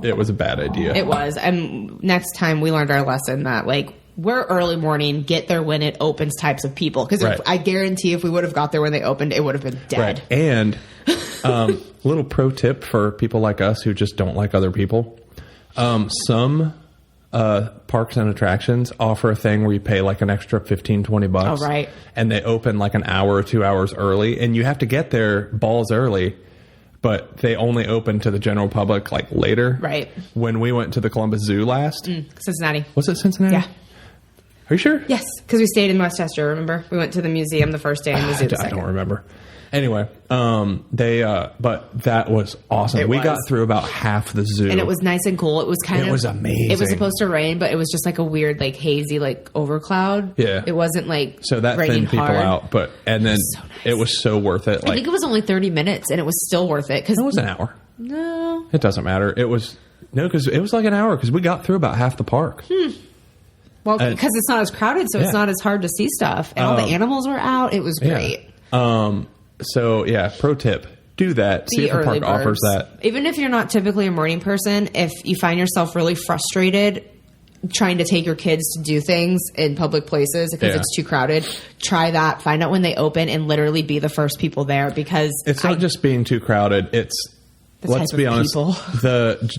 It was a bad idea. It was. And next time we learned our lesson that, like, we're early morning, get there when it opens types of people. Because Right. I guarantee if we would have got there when they opened, it would have been dead. Right. And little pro tip for people like us who just don't like other people. Some parks and attractions offer a thing where you pay like an extra $15-20. Oh, right. And they open like an hour or 2 hours early, and you have to get there balls early, but they only open to the general public like later. Right. When we went to the Columbus Zoo last. Cincinnati. Was it Cincinnati? Yeah. Are you sure? Yes, because we stayed in Westchester, remember? We went to the museum the first day and the zoo the I second. don't remember. Anyway, but that was awesome. We got through about half the zoo. And it was nice and cool. It was kind of... It was amazing. It was supposed to rain, but it was just like a weird, like, hazy, like, overcloud. Yeah. It wasn't, like, So that raining thinned people hard. out, and then so nice. it was so worth it. I Like, think it was only 30 minutes, and it was still worth it. Cause it was an hour. No. It doesn't matter. It was... No, because it was like an hour, because we got through about half the park. Well, because it's not as crowded, so Yeah. it's not as hard to see stuff. And all the animals were out. It was great. So, yeah, pro tip. Do that. See Be if the early park offers birds. that. Even if you're not typically a morning person, if you find yourself really frustrated trying to take your kids to do things in public places because Yeah. it's too crowded, try that. Find out when they open and literally be the first people there, because It's not just being too crowded. It's, let's type be of honest, people. the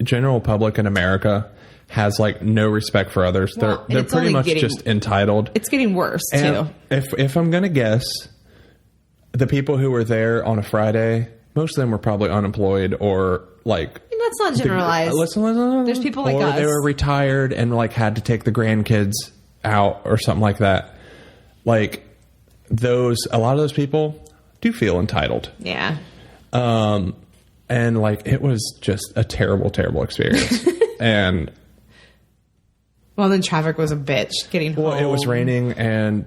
general public in America has like no respect for others. Well, They're it's pretty only much getting- just entitled. it's getting worse And too. if I'm gonna guess, the people who were there on a Friday, most of them were probably unemployed or like. Let's not generalize. Listen. There's people like or us. they were retired and like had to take the grandkids out or something like that. Like a lot of those people do feel entitled. Yeah. And like it was just a terrible, terrible experience. And Well, then traffic was a bitch getting home. well, it was raining, and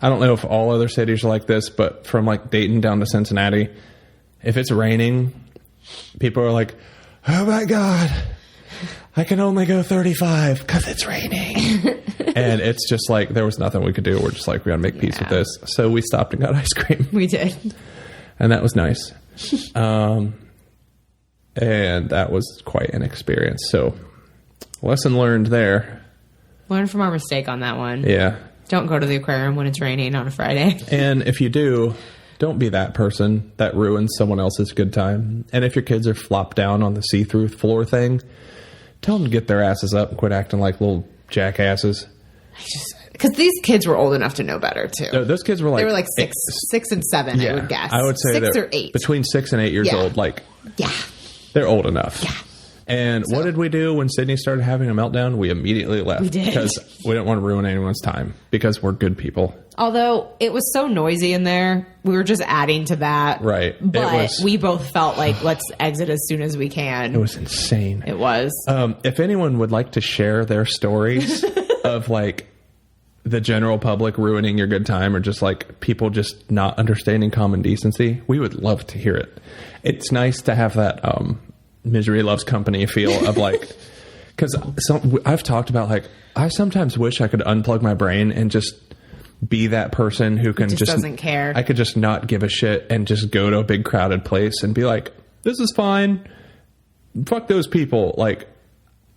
I don't know if all other cities are like this, but from like Dayton down to Cincinnati, if it's raining, people are like, "Oh my god, I can only go 35 because it's raining." And it's just like there was nothing we could do. We're just like, we got to make peace with this. So we stopped and got ice cream, We did. and that was nice. And that was quite an experience. So lesson learned there. Learn from our mistake on that one. Yeah. Don't go to the aquarium when it's raining on a Friday. And if you do, don't be that person that ruins someone else's good time. And if your kids are flopped down on the see-through floor thing, tell them to get their asses up and quit acting like little jackasses. Because these kids were old enough to know better, too. No, those kids were like... They were like six and seven, I would guess. I would say 6 they're or 8. between 6 and 8 years Yeah. old. Like, Yeah. they're old enough. Yeah. And what did we do when Sydney started having a meltdown? We immediately left. We did. Because we didn't want to ruin anyone's time. Because we're good people. Although it was so noisy in there, we were just adding to that. Right. But we both felt like, let's exit as soon as we can. It was insane. It was. If anyone would like to share their stories of like the general public ruining your good time or just like people just not understanding common decency, we would love to hear it. It's nice to have that misery loves company feel of like, because I've talked about like, I sometimes wish I could unplug my brain and just be that person who can just doesn't care. I could just not give a shit and just go to a big crowded place and be like, this is fine. Fuck those people. Like,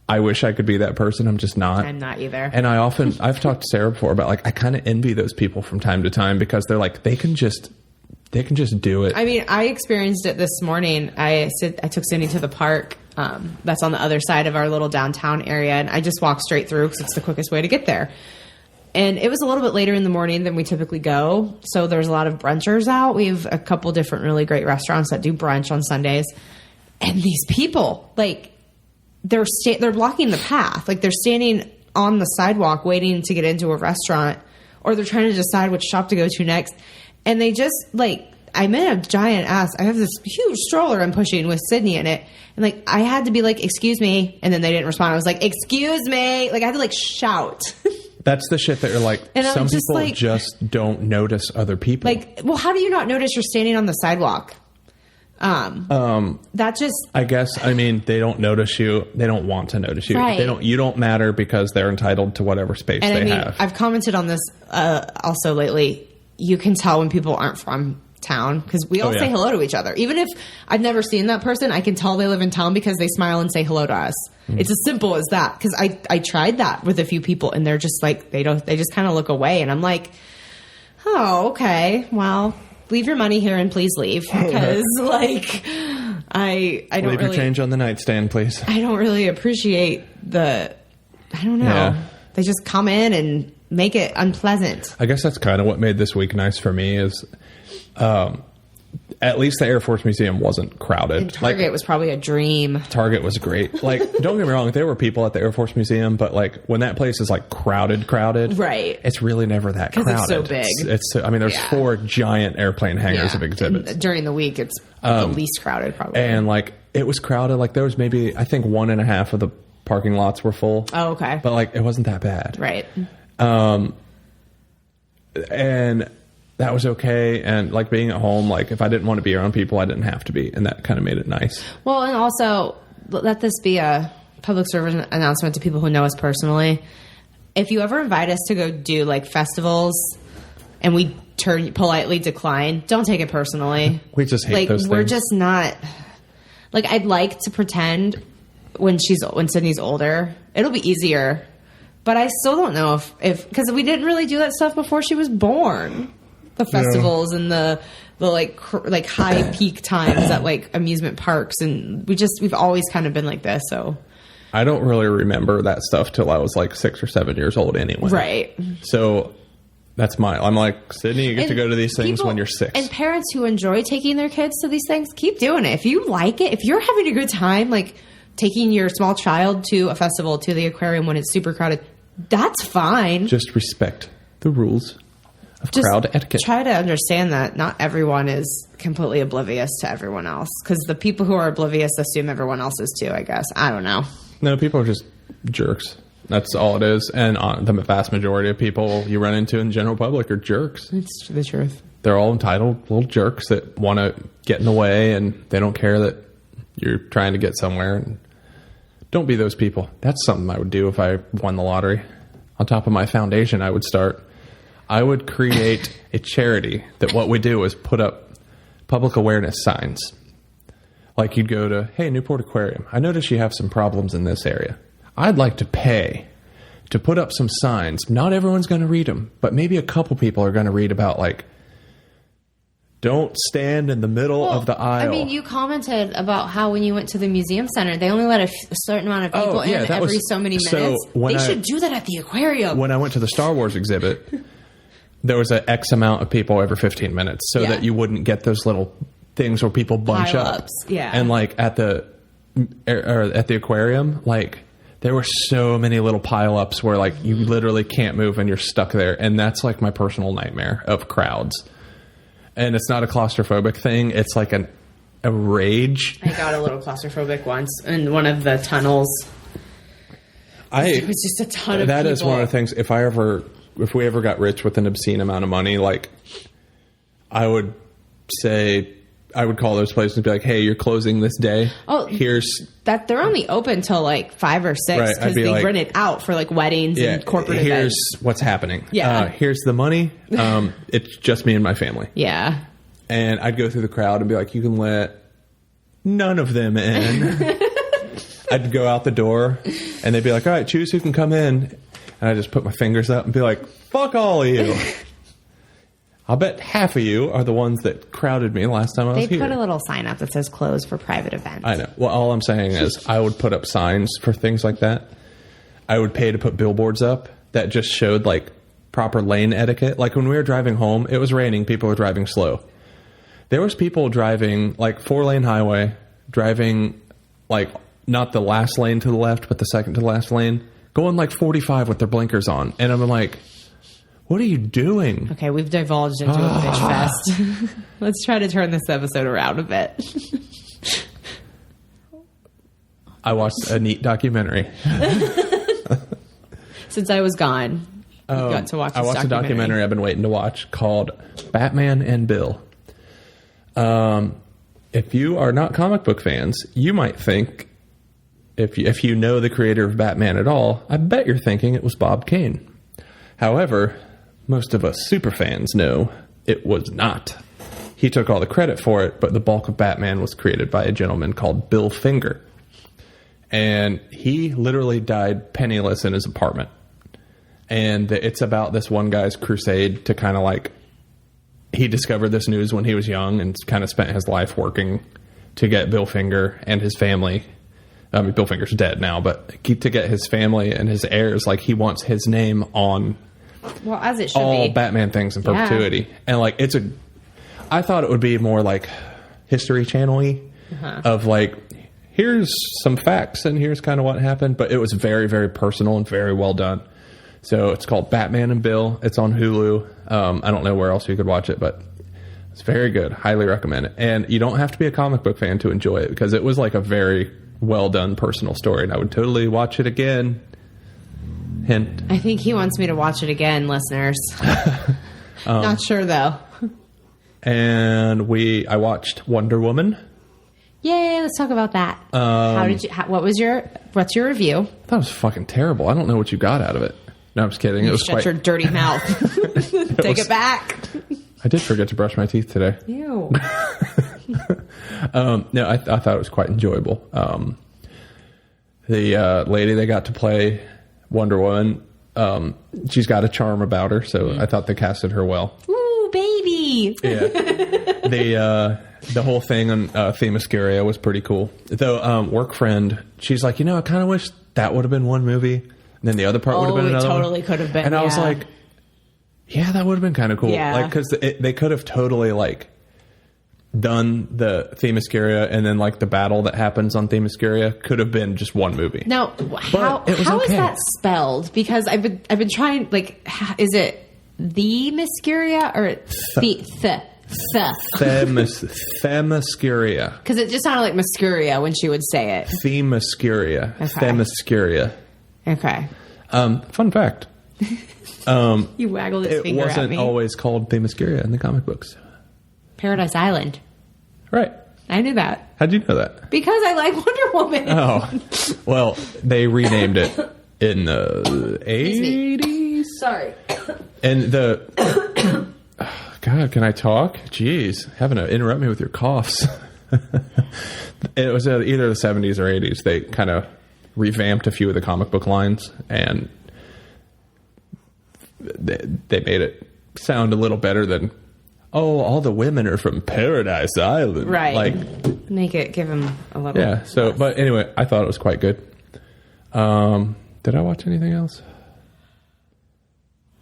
I wish I could be that person. I'm just not. I'm not either. And I've talked to Sarah before about like, I kind of envy those people from time to time because they're like, they can just do it. I mean, I experienced it this morning. I took Cindy to the park that's on the other side of our little downtown area, and I just walked straight through because it's the quickest way to get there. And it was a little bit later in the morning than we typically go, so there's a lot of brunchers out. We have a couple different really great restaurants that do brunch on Sundays. And these people, like, they're blocking the path. Like, they're standing on the sidewalk waiting to get into a restaurant, or they're trying to decide which shop to go to next. And they just, like, I'm in a giant ass. I have this huge stroller I'm pushing with Sydney in it. And, like, I had to be like, excuse me. And then they didn't respond. I was like, excuse me. Like, I had to, like, shout. That's the shit that you're like, And some just people like, just don't notice other people. Like, well, how do you not notice you're standing on the sidewalk? That just, I guess, I mean, they don't notice you. They don't want to notice you. Right. You don't matter because they're entitled to whatever space and they I mean, have. I've commented on this also lately. you can tell when people aren't from town because we all say hello to each other. Even if I've never seen that person, I can tell they live in town because they smile and say hello to us. It's as simple as that. Because I tried that with a few people, and they're just like they just kind of look away, and I'm like, oh, okay, well, leave your money here and please leave because like I don't leave really your change on the nightstand, please. I don't really appreciate I don't know. Yeah. They just come in and make it unpleasant. I guess that's kind of what made this week nice for me is at least the Air Force Museum wasn't crowded. And Target was probably a dream. Target was great. Like, don't get me wrong, there were people at the Air Force Museum, but like when that place is like crowded, right? It's really never that crowded. It's so big. I mean, there's 4 giant airplane hangars of exhibits. And during the week, it's the least crowded probably. And like it was crowded. Like there was maybe I think 1.5 of the parking lots were full. Oh, okay. But like it wasn't that bad, right? And that was okay. And like being at home, like if I didn't want to be around people, I didn't have to be. And that kind of made it nice. Well, and also let this be a public service announcement to people who know us personally. If you ever invite us to go do like festivals and we politely decline, don't take it personally. We just hate those things. We're just not like, I'd like to pretend when Sydney's older, it'll be easier, but I still don't know if, because we didn't really do that stuff before she was born. The festivals and the like high peak times at like amusement parks, and we've always kind of been like this. So I don't really remember that stuff till I was like 6 or 7 years old anyway. Right. So I'm like, Sydney, you get to go to these things when you're 6. And parents who enjoy taking their kids to these things, keep doing it. If you like it, if you're having a good time, like taking your small child to a festival, to the aquarium when it's super crowded, that's fine. Just respect the rules of crowd etiquette. Try to understand that not everyone is completely oblivious to everyone else, because the people who are oblivious assume everyone else is too, I guess. I don't know. No, people are just jerks. That's all it is. And the vast majority of people you run into in the general public are jerks. It's the truth. They're all entitled little jerks that want to get in the way, and they don't care that you're trying to get somewhere. And don't be those people. That's something I would do if I won the lottery. On top of my foundation, I would create a charity that what we do is put up public awareness signs. Like you'd go to, hey, Newport Aquarium, I notice you have some problems in this area. I'd like to pay to put up some signs. Not everyone's going to read them, but maybe a couple people are going to read about like, don't stand in the middle of the aisle. I mean, you commented about how when you went to the museum center, they only let a certain amount of people in every so many minutes. So they should do that at the aquarium. When I went to the Star Wars exhibit, there was an X amount of people every 15 minutes so that you wouldn't get those little things where people bunch up. Yeah. And like at the aquarium, like there were so many little pileups where like you literally can't move and you're stuck there. And that's like my personal nightmare of crowds. And it's not a claustrophobic thing. It's like a rage. I got a little claustrophobic once in one of the tunnels. It was just a ton of people. That is one of the things. If we ever got rich with an obscene amount of money, like I would call those places and be like, hey, you're closing this day. Oh, they're only open till like 5 or 6 because they rent it out for like weddings and corporate events. Here's what's happening. Yeah. Here's the money. It's just me and my family. Yeah. And I'd go through the crowd and be like, you can let none of them in. I'd go out the door and they'd be like, all right, choose who can come in. And I just put my fingers up and be like, fuck all of you. I'll bet half of you are the ones that crowded me last time I was here. They put a little sign up that says closed for private events. I know. Well, all I'm saying is I would put up signs for things like that. I would pay to put billboards up that just showed like proper lane etiquette. Like when we were driving home, it was raining. People were driving slow. There was people driving like 4-lane highway, driving like not the last lane to the left, but the second to the last lane, going like 45 with their blinkers on. And I'm like, what are you doing? Okay, we've divulged into a bitch fest. Let's try to turn this episode around a bit. I watched a neat documentary. Since I was gone, you got to watch this I watched a documentary I've been waiting to watch called Batman and Bill. If you are not comic book fans, you might think, if you know the creator of Batman at all, I bet you're thinking it was Bob Kane. However, most of us super fans know it was not. He took all the credit for it, but the bulk of Batman was created by a gentleman called Bill Finger. And he literally died penniless in his apartment. And it's about this one guy's crusade to kind of like, he discovered this news when he was young and kind of spent his life working to get Bill Finger and his family. I mean, Bill Finger's dead now, but to get his family and his heirs, like he wants his name on as it should all be. Batman things in perpetuity. Yeah. And like, I thought it would be more like History Channel-y of like, here's some facts and here's kind of what happened. But it was very, very personal and very well done. So it's called Batman and Bill. It's on Hulu. I don't know where else you could watch it, but it's very good. Highly recommend it. And you don't have to be a comic book fan to enjoy it because it was like a very well done personal story. And I would totally watch it again. Hint. I think he wants me to watch it again, listeners. Not sure though. And I watched Wonder Woman. Yay, let's talk about that. What's your review? That was fucking terrible. I don't know what you got out of it. No, I'm just kidding. It was Shut your dirty mouth. Take it back. I did forget to brush my teeth today. Ew. No, I thought it was quite enjoyable. The lady they got to play Wonder Woman, she's got a charm about her, so I thought they casted her well. Ooh, baby. Yeah. The whole thing on Themyscira was pretty cool. Though, work friend, she's like, I kind of wish that would have been one movie. And then the other part would have been another one. Totally could have been. And I was like, yeah, that would have been kind of cool. Yeah. Like, because they could have totally, like, done the Themyscira and then, like, the battle that happens on Themyscira could have been just one movie. Now, how is that spelled? Because I've been trying, like, is it the Themyscira or Themyscira. Because it just sounded like Muscuria when she would say it. Themyscira. Okay. Themyscira. Okay. Fun fact. You waggled his finger at me. It wasn't always called Themyscira in the comic books. Paradise Island. Right. I knew that. How'd you know that? Because I like Wonder Woman. Oh. Well, they renamed it in the 80s. Sorry. And God, can I talk? Jeez. Having to interrupt me with your coughs. It was either the 70s or 80s. They kind of revamped a few of the comic book lines, and they made it sound a little better than, all the women are from Paradise Island. Right. Like, give him a little. Yeah. So, less. But anyway, I thought it was quite good. Did I watch anything else?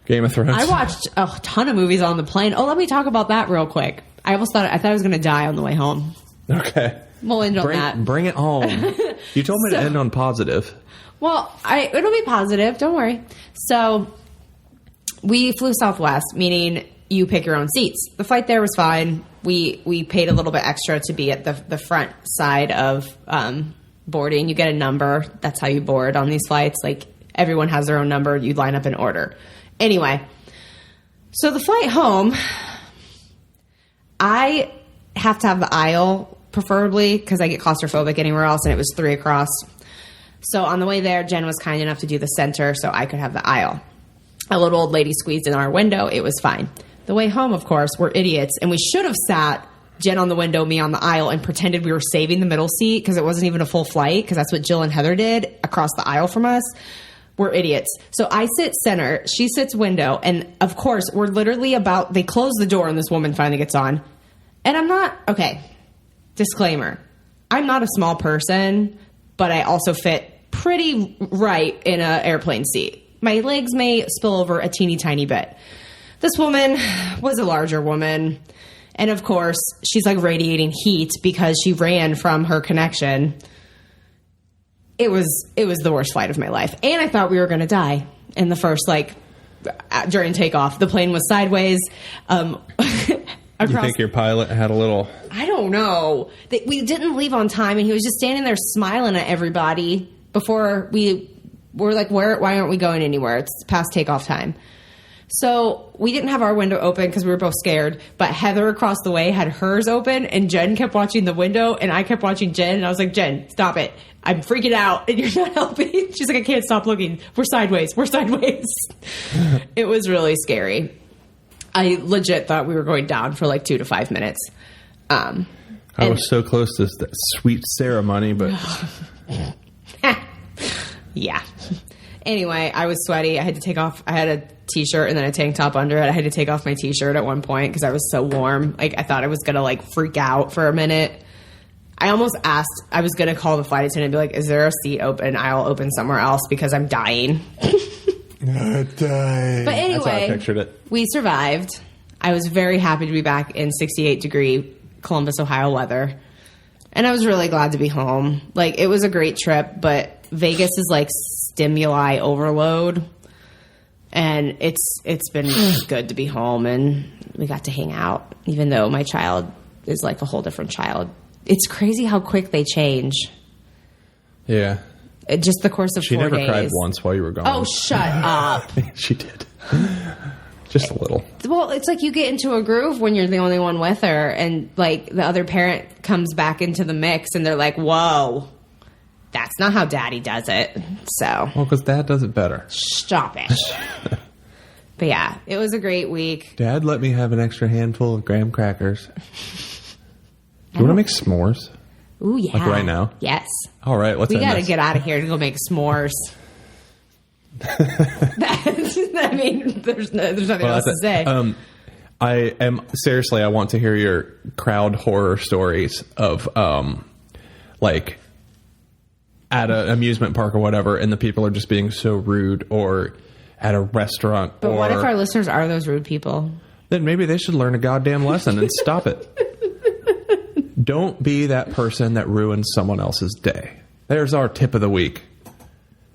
Game of Thrones. I watched a ton of movies on the plane. Oh, let me talk about that real quick. I thought I was going to die on the way home. Okay. We'll end on that. Bring it home. You told me to end on positive. Well, it'll be positive. Don't worry. So we flew Southwest, meaning you pick your own seats. The flight there was fine. We paid a little bit extra to be at the front side of boarding. You get a number. That's how you board on these flights. Like, everyone has their own number. You line up in order. Anyway, so the flight home, I have to have the aisle, preferably, because I get claustrophobic anywhere else, and it was 3 across. So on the way there, Jen was kind enough to do the center so I could have the aisle. A little old lady squeezed in our window. It was fine. The way home, of course, we're idiots, and we should have sat Jen on the window, me on the aisle, and pretended we were saving the middle seat because it wasn't even a full flight, because that's what Jill and Heather did across the aisle from us. We're idiots. So I sit center, she sits window, and of course, we're literally they close the door and this woman finally gets on. And I'm not, okay, disclaimer, I'm not a small person, but I also fit pretty right in an airplane seat. My legs may spill over a teeny tiny bit. This woman was a larger woman, and of course, she's like radiating heat because she ran from her connection. It was the worst flight of my life. And I thought we were going to die in the first, during takeoff. The plane was sideways. You think your pilot had a little... I don't know. We didn't leave on time, and he was just standing there smiling at everybody before we were like, why aren't we going anywhere? It's past takeoff time. So we didn't have our window open because we were both scared, but Heather across the way had hers open, and Jen kept watching the window, and I kept watching Jen, and I was like, Jen, stop it. I'm freaking out, and you're not helping. She's like, I can't stop looking. We're sideways. It was really scary. I legit thought we were going down for like 2 to 5 minutes. I was so close to that sweet Sara money, but yeah. Anyway, I was sweaty. I had to take off. I had a t-shirt and then a tank top under it. I had to take off my t-shirt at one point because I was so warm. Like I thought I was gonna like freak out for a minute. I almost asked. I was gonna call the flight attendant and be like, "Is there a seat open? I'll open somewhere else because I'm dying." Not dying. But anyway, that's how I pictured it. We survived. I was very happy to be back in 68-degree Columbus, Ohio weather. And I was really glad to be home. Like, it was a great trip, but Vegas is like stimuli overload. And it's been good to be home, and we got to hang out, even though my child is like a whole different child. It's crazy how quick they change. Yeah. Just the course of 4 days. She never cried once while you were gone. Oh, shut up. She did. Just a little. Well, it's like you get into a groove when you're the only one with her, and like the other parent comes back into the mix and they're like, whoa, that's not how daddy does it. So. Well, because dad does it better. Stop it. But yeah, it was a great week. Dad let me have an extra handful of graham crackers. Do you want to make s'mores? Ooh, yeah. Like right now? Yes. All right, let's We end got to this. get out of here to go make s'mores. I mean, there's nothing else to say. I want to hear your crowd horror stories of, like, at an amusement park or whatever, and the people are just being so rude, or at a restaurant. But what if our listeners are those rude people? Then maybe they should learn a goddamn lesson and stop it. Don't be that person that ruins someone else's day. There's our tip of the week.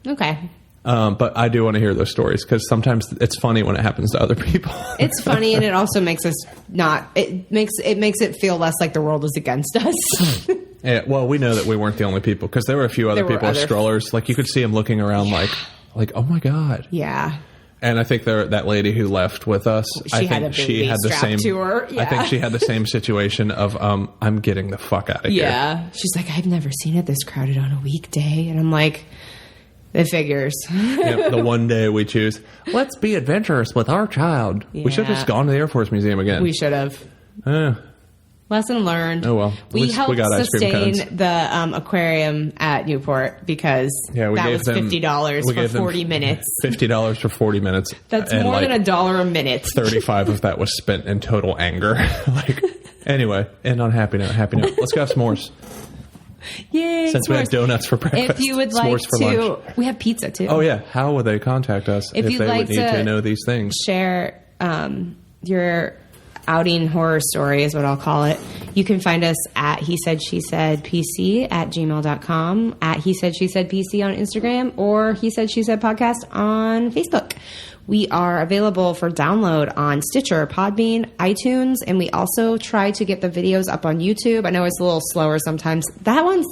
Okay. But I do want to hear those stories because sometimes it's funny when it happens to other people. It's funny, and it also makes us not. It makes it feel less like the world is against us. Yeah, well, we know that we weren't the only people because there were a few other people with strollers. Like you could see them looking around, like, oh my god. Yeah. And I think that lady who left with us, I think she had the same. To her. Yeah. I think she had the same situation of I'm getting the fuck out of here. Yeah. She's like, I've never seen it this crowded on a weekday, and I'm like, it figures. The one day we choose, let's be adventurous with our child. Yeah. We should have just gone to the Air Force Museum again. We should have. Lesson learned. Oh, well. We helped got ice cream sustain cones. the aquarium at Newport because that was $50 for 40 minutes. $50 for 40 minutes. That's more than $1 a minute. 35 of that was spent in total anger. Anyway, end on happy note. Let's go have s'mores. Yay! Since s'mores. we had donuts for breakfast. If you would like s'mores for lunch. we have pizza too. Oh yeah, how would they contact us if they would need to know these things? Share your outing horror story is what I'll call it. You can find us at He Said She Said PC at gmail.com, at He Said She Said PC on Instagram, or He Said She Said Podcast on Facebook. We are available for download on Stitcher, Podbean, iTunes, and we also try to get the videos up on YouTube. I know it's a little slower sometimes.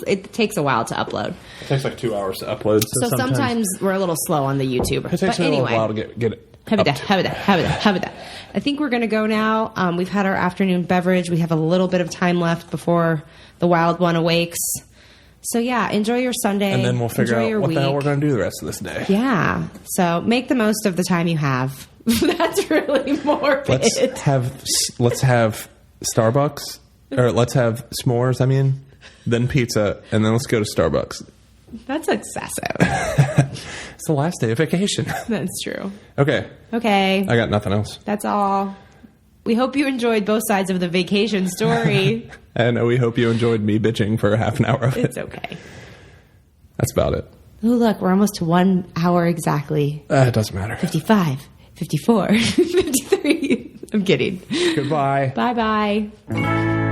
It takes a while to upload. It takes like 2 hours to upload. So sometimes we're a little slow on the YouTube. It takes a little while to get it. Have it. I think we're going to go now. We've had our afternoon beverage. We have a little bit of time left before the wild one awakes. So yeah, enjoy your Sunday. And then we'll figure out what week. the hell we're going to do the rest of this day. Yeah. So make the most of the time you have. That's really morbid. Let's have Starbucks, or let's have s'mores, then pizza, and then let's go to Starbucks. That's excessive. It's the last day of vacation. That's true. Okay. I got nothing else. That's all. We hope you enjoyed both sides of the vacation story. And we hope you enjoyed me bitching for half an hour of it. It's okay. That's about it. Oh, look, we're almost to 1 hour exactly. It doesn't matter. 55, 54, 53. I'm kidding. Goodbye. Bye-bye.